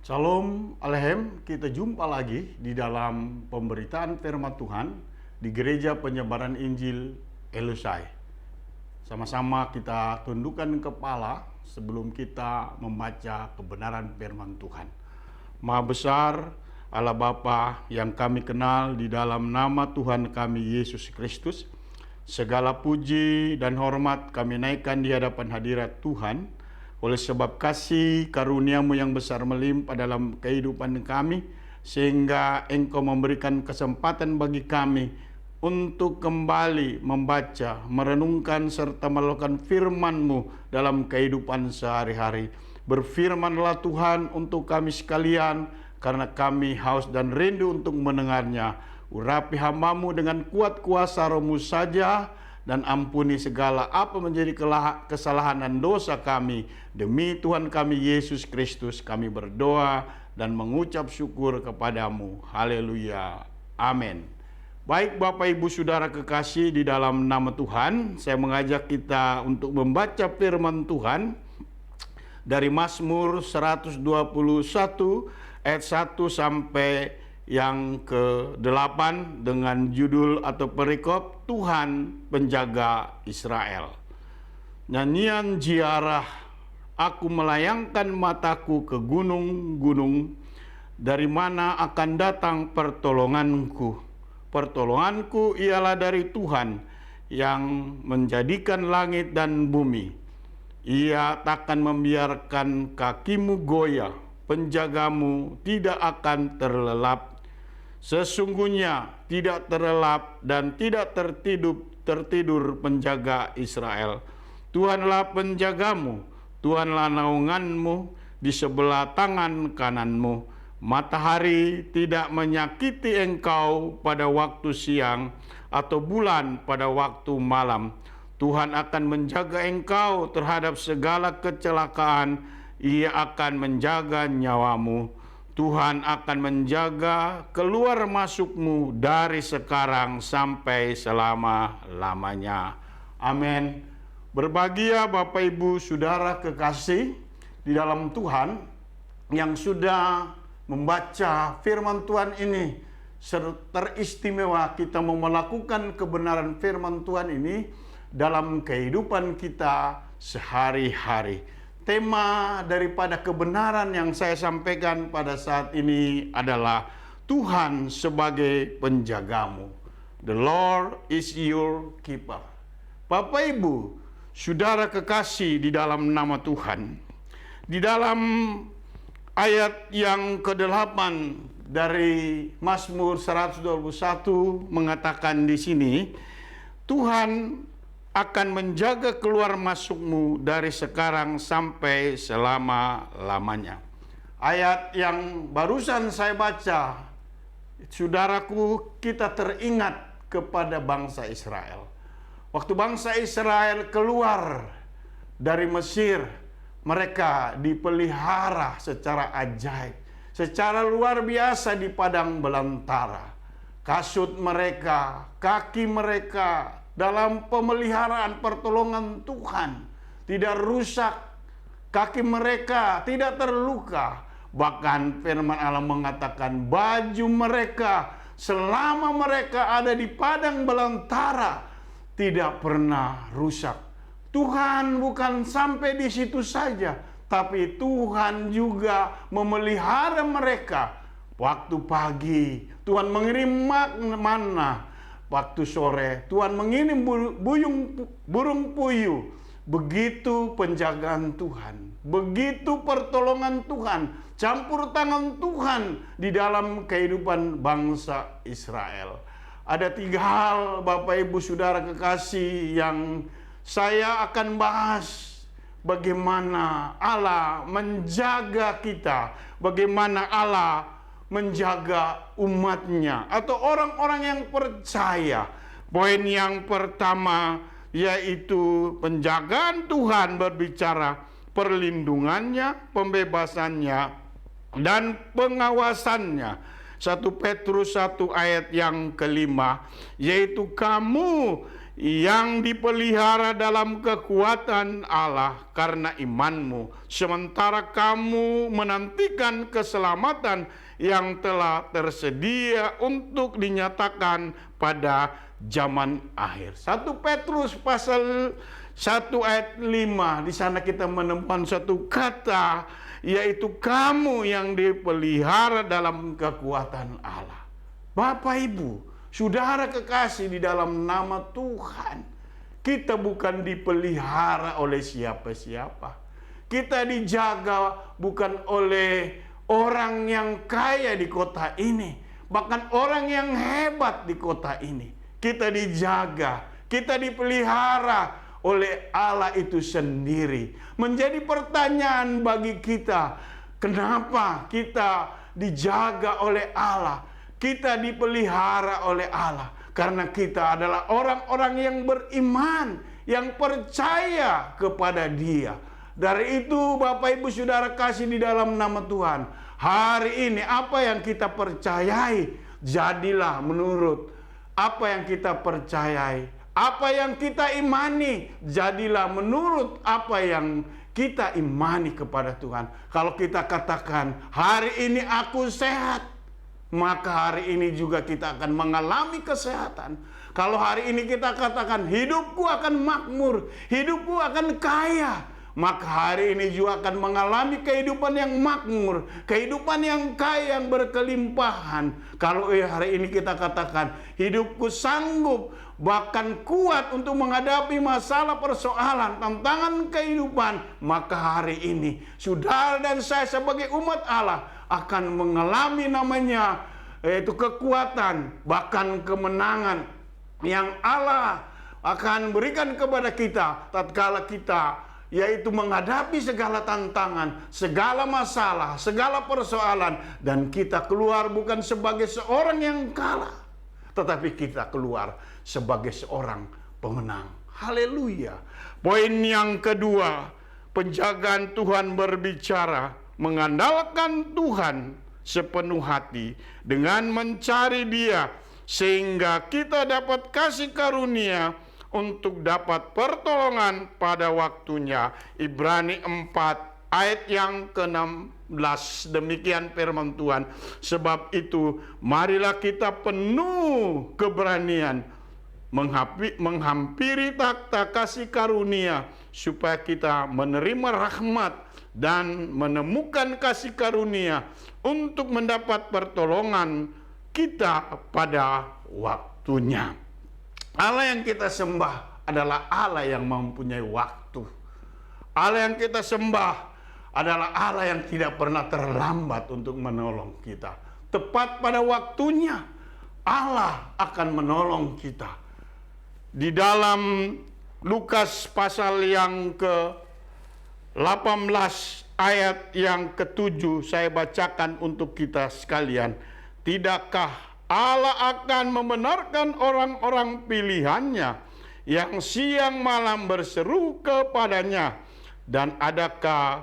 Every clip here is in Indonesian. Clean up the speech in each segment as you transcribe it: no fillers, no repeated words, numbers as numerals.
Shalom Alehem, kita jumpa lagi di dalam pemberitaan firman Tuhan di Gereja Penyebaran Injil Elusai. Sama-sama kita tundukkan kepala sebelum kita membaca kebenaran firman Tuhan. Maha besar Allah Bapa yang kami kenal di dalam nama Tuhan kami Yesus Kristus, segala puji dan hormat kami naikkan di hadapan hadirat Tuhan. Oleh sebab kasih karunia-Mu yang besar melimpah dalam kehidupan kami, sehingga Engkau memberikan kesempatan bagi kami untuk kembali membaca, merenungkan, serta melakukan firman-Mu dalam kehidupan sehari-hari. Berfirmanlah Tuhan untuk kami sekalian, karena kami haus dan rindu untuk mendengarnya. Urapi hamba-Mu dengan kuat kuasa Roh-Mu saja, dan ampuni segala apa menjadi kesalahan dan dosa kami. Demi Tuhan kami Yesus Kristus kami berdoa dan mengucap syukur kepadamu. Haleluya. Amin. Baik Bapak Ibu Saudara kekasih di dalam nama Tuhan, saya mengajak kita untuk membaca firman Tuhan dari Mazmur 121 ayat 1 sampai yang ke-8 dengan judul atau perikop Tuhan Penjaga Israel. Nyanyian ziarah, aku melayangkan mataku ke gunung-gunung, dari mana akan datang pertolonganku? Pertolonganku ialah dari Tuhan yang menjadikan langit dan bumi. Ia takkan membiarkan kakimu goyah, penjagamu tidak akan terlelap. Sesungguhnya tidak terlelap dan tidak tertidur penjaga Israel. Tuhanlah penjagamu, Tuhanlah naunganmu di sebelah tangan kananmu. Matahari tidak menyakiti engkau pada waktu siang, atau bulan pada waktu malam. Tuhan akan menjaga engkau terhadap segala kecelakaan, Ia akan menjaga nyawamu. Tuhan akan menjaga keluar masukmu dari sekarang sampai selama-lamanya. Amin. Berbahagia Bapak Ibu Saudara kekasih di dalam Tuhan yang sudah membaca firman Tuhan ini. Teristimewa kita mau melakukan kebenaran firman Tuhan ini dalam kehidupan kita sehari-hari. Tema daripada kebenaran yang saya sampaikan pada saat ini adalah Tuhan sebagai penjagamu. The Lord is your keeper. Bapak Ibu, Saudara kekasih di dalam nama Tuhan, di dalam ayat yang ke-8 dari Mazmur 121 mengatakan di sini, Tuhan akan menjaga keluar masukmu dari sekarang sampai selama-lamanya. Ayat yang barusan saya baca, saudaraku, kita teringat kepada bangsa Israel. Waktu bangsa Israel keluar dari Mesir, mereka dipelihara secara ajaib, secara luar biasa di padang belantara. Kasut mereka, kaki mereka dalam pemeliharaan pertolongan Tuhan, tidak rusak, kaki mereka tidak terluka. Bahkan firman Allah mengatakan baju mereka selama mereka ada di padang belantara tidak pernah rusak. Tuhan bukan sampai di situ saja, tapi Tuhan juga memelihara mereka. Waktu pagi Tuhan mengirim manna, waktu sore Tuhan mengirim burung puyuh. Begitu penjagaan Tuhan, begitu pertolongan Tuhan, campur tangan Tuhan di dalam kehidupan bangsa Israel. Ada 3 hal Bapak Ibu Saudara kekasih yang saya akan bahas. Bagaimana Allah menjaga kita, bagaimana Allah menjaga umatnya atau orang-orang yang percaya. Poin yang pertama yaitu penjagaan Tuhan berbicara perlindungannya, pembebasannya, dan pengawasannya. 1 Petrus 1 ayat yang ke-5, yaitu kamu yang dipelihara dalam kekuatan Allah karena imanmu, sementara kamu menantikan keselamatan yang telah tersedia untuk dinyatakan pada zaman akhir. 1 Petrus pasal 1 ayat 5, di sana kita menemukan satu kata, yaitu kamu yang dipelihara dalam kekuatan Allah. Bapak Ibu, saudara kekasih di dalam nama Tuhan, kita bukan dipelihara oleh siapa-siapa. Kita dijaga bukan oleh orang yang kaya di kota ini, bahkan orang yang hebat di kota ini. Kita dijaga, kita dipelihara oleh Allah itu sendiri. Menjadi pertanyaan bagi kita, kenapa kita dijaga oleh Allah? Kita dipelihara oleh Allah karena kita adalah orang-orang yang beriman, yang percaya kepada Dia. Dari itu Bapak Ibu Saudara kasih di dalam nama Tuhan, hari ini apa yang kita percayai, jadilah menurut apa yang kita percayai. Apa yang kita imani, jadilah menurut apa yang kita imani kepada Tuhan. Kalau kita katakan, hari ini aku sehat, maka hari ini juga kita akan mengalami kesehatan. Kalau hari ini kita katakan hidupku akan makmur, hidupku akan kaya, maka hari ini juga akan mengalami kehidupan yang makmur, kehidupan yang kaya, yang berkelimpahan. Kalau hari ini kita katakan hidupku sanggup, bahkan kuat untuk menghadapi masalah, persoalan, tantangan kehidupan, maka hari ini saudara dan saya sebagai umat Allah akan mengalami namanya yaitu kekuatan, bahkan kemenangan yang Allah akan berikan kepada kita tatkala kita yaitu menghadapi segala tantangan, segala masalah, segala persoalan, dan kita keluar bukan sebagai seorang yang kalah, tetapi kita keluar sebagai seorang pemenang. Haleluya. Poin yang kedua, penjagaan Tuhan berbicara, mengandalkan Tuhan sepenuh hati dengan mencari Dia sehingga kita dapat kasih karunia untuk dapat pertolongan pada waktunya. Ibrani 4 ayat yang ke-16, demikian firman Tuhan. Sebab itu marilah kita penuh keberanian menghampiri takhta kasih karunia supaya kita menerima rahmat dan menemukan kasih karunia untuk mendapat pertolongan kita pada waktunya. Allah yang kita sembah adalah Allah yang mempunyai waktu. Allah yang kita sembah adalah Allah yang tidak pernah terlambat untuk menolong kita. Tepat pada waktunya Allah akan menolong kita. Di dalam Lukas pasal yang ke-18 ayat yang ke-7 saya bacakan untuk kita sekalian. Tidakkah Allah akan membenarkan orang-orang pilihannya yang siang malam berseru kepadanya, dan adakah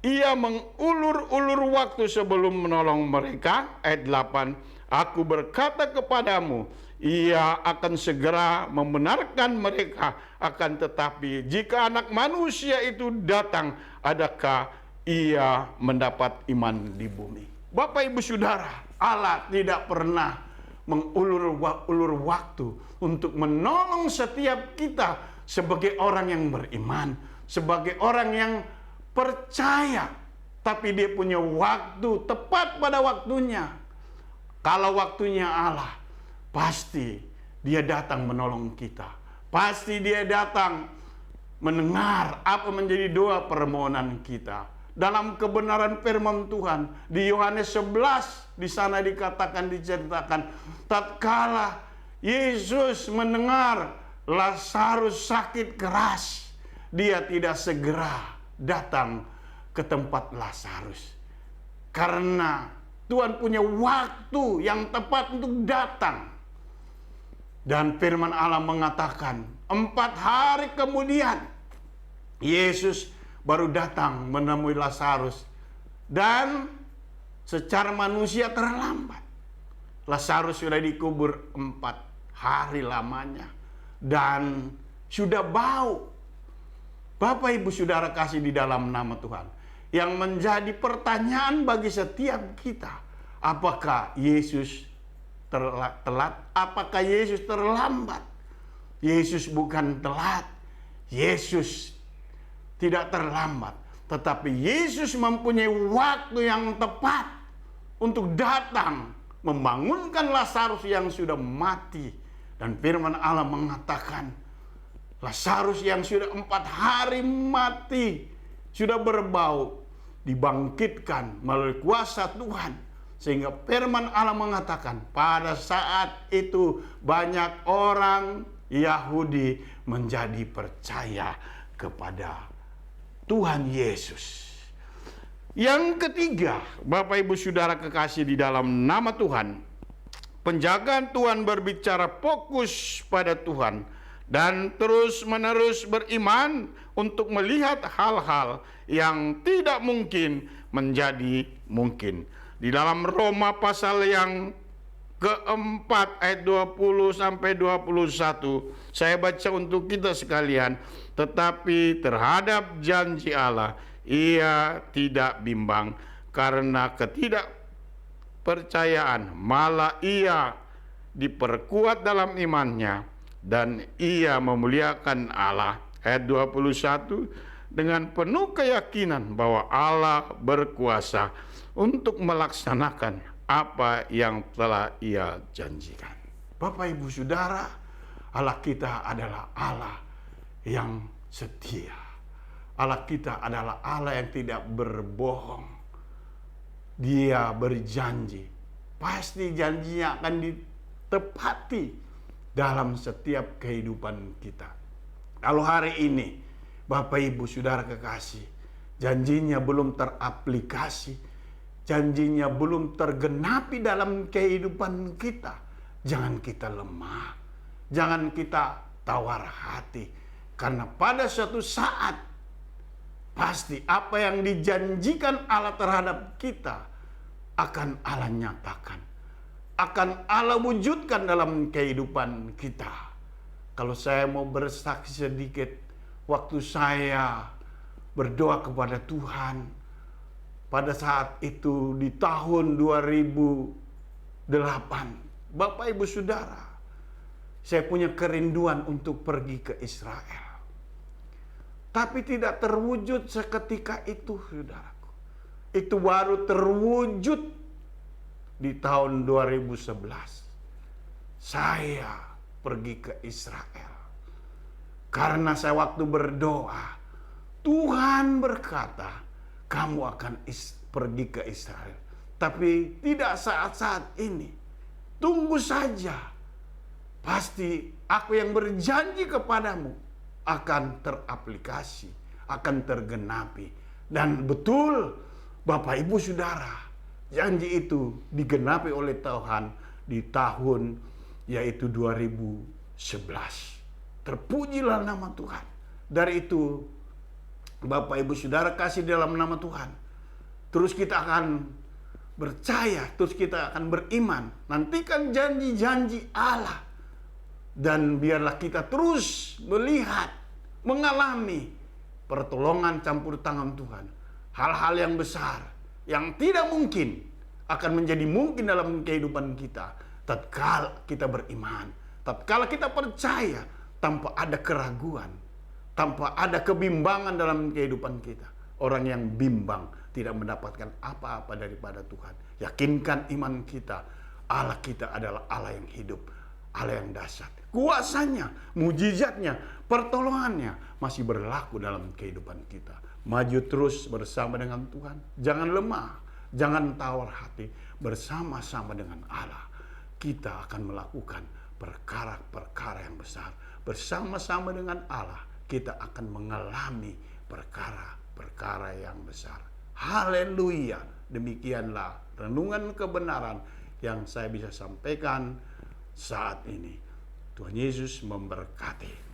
Ia mengulur-ulur waktu sebelum menolong mereka? Ayat 8, aku berkata kepadamu, Ia akan segera membenarkan mereka. Akan tetapi jika Anak Manusia itu datang, adakah Ia mendapat iman di bumi? Bapak Ibu Saudara, Allah tidak pernah mengulur waktu untuk menolong setiap kita sebagai orang yang beriman, sebagai orang yang percaya. Tapi Dia punya waktu tepat pada waktunya. Kalau waktunya Allah, pasti Dia datang menolong kita. Pasti Dia datang mendengar apa menjadi doa permohonan kita. Dalam kebenaran firman Tuhan di Yohanes 11, di sana diceritakan tatkala Yesus mendengar Lazarus sakit keras, Dia tidak segera datang ke tempat Lazarus karena Tuhan punya waktu yang tepat untuk datang. Dan firman Allah mengatakan 4 hari kemudian Yesus baru datang menemui Lazarus, dan secara manusia terlambat. Lazarus sudah dikubur 4 hari lamanya. dan sudah bau. Bapak Ibu Saudara kasih di dalam nama Tuhan, yang menjadi pertanyaan bagi setiap kita, apakah Yesus telat? Apakah Yesus terlambat? Yesus bukan telat, Yesus tidak terlambat, tetapi Yesus mempunyai waktu yang tepat untuk datang membangunkan Lazarus yang sudah mati. Dan firman Allah mengatakan, Lazarus yang sudah 4 hari mati, sudah berbau, dibangkitkan melalui kuasa Tuhan. Sehingga firman Allah mengatakan, pada saat itu banyak orang Yahudi menjadi percaya kepada Tuhan Yesus. Yang ketiga, Bapak Ibu Saudara kekasih di dalam nama Tuhan, penjagaan Tuhan berbicara fokus pada Tuhan dan terus-menerus beriman untuk melihat hal-hal yang tidak mungkin menjadi mungkin. Di dalam Roma pasal yang keempat ayat 20 sampai 21, saya baca untuk kita sekalian. Tetapi terhadap janji Allah, ia tidak bimbang karena ketidakpercayaan, malah ia diperkuat dalam imannya dan ia memuliakan Allah. Ayat 21, dengan penuh keyakinan bahwa Allah berkuasa untuk melaksanakan apa yang telah ia janjikan. Bapak Ibu Saudara, Allah kita adalah Allah yang setia. Allah kita adalah Allah yang tidak berbohong. Dia berjanji, pasti janjinya akan ditepati dalam setiap kehidupan kita. Kalau hari ini Bapak Ibu Saudara kekasih, janjinya belum teraplikasi, janjinya belum tergenapi dalam kehidupan kita, jangan kita lemah, jangan kita tawar hati, karena pada suatu saat pasti apa yang dijanjikan Allah terhadap kita akan Allah nyatakan, akan Allah wujudkan dalam kehidupan kita. Kalau saya mau bersaksi sedikit, waktu saya berdoa kepada Tuhan pada saat itu di tahun 2008, Bapak Ibu Saudara, saya punya kerinduan untuk pergi ke Israel. Tapi tidak terwujud seketika itu, saudaraku. Itu baru terwujud di tahun 2011. Saya pergi ke Israel. Karena saya waktu berdoa, Tuhan berkata, kamu akan pergi ke Israel. Tapi tidak saat-saat ini. Tunggu saja. Pasti aku yang berjanji kepadamu akan teraplikasi, akan tergenapi. Dan betul, Bapak Ibu Saudara, janji itu digenapi oleh Tuhan di tahun yaitu 2011. Terpujilah nama Tuhan. Dari itu, Bapak Ibu Saudara kasih dalam nama Tuhan. Terus kita akan percaya, terus kita akan beriman. Nantikan janji-janji Allah. Dan biarlah kita terus melihat, mengalami pertolongan campur tangan Tuhan. Hal-hal yang besar, yang tidak mungkin akan menjadi mungkin dalam kehidupan kita. Tatkala kita beriman, tatkala kita percaya, tanpa ada keraguan, tanpa ada kebimbangan dalam kehidupan kita. Orang yang bimbang tidak mendapatkan apa-apa daripada Tuhan. Yakinkan iman kita, Allah kita adalah Allah yang hidup, Allah yang dahsyat. Kuasanya, mujizatnya, pertolongannya masih berlaku dalam kehidupan kita. Maju terus bersama dengan Tuhan. Jangan lemah, jangan tawar hati. Bersama-sama dengan Allah, kita akan melakukan perkara-perkara yang besar. Bersama-sama dengan Allah, kita akan mengalami perkara-perkara yang besar. Haleluya. Demikianlah renungan kebenaran yang saya bisa sampaikan saat ini. Tuhan Yesus memberkati.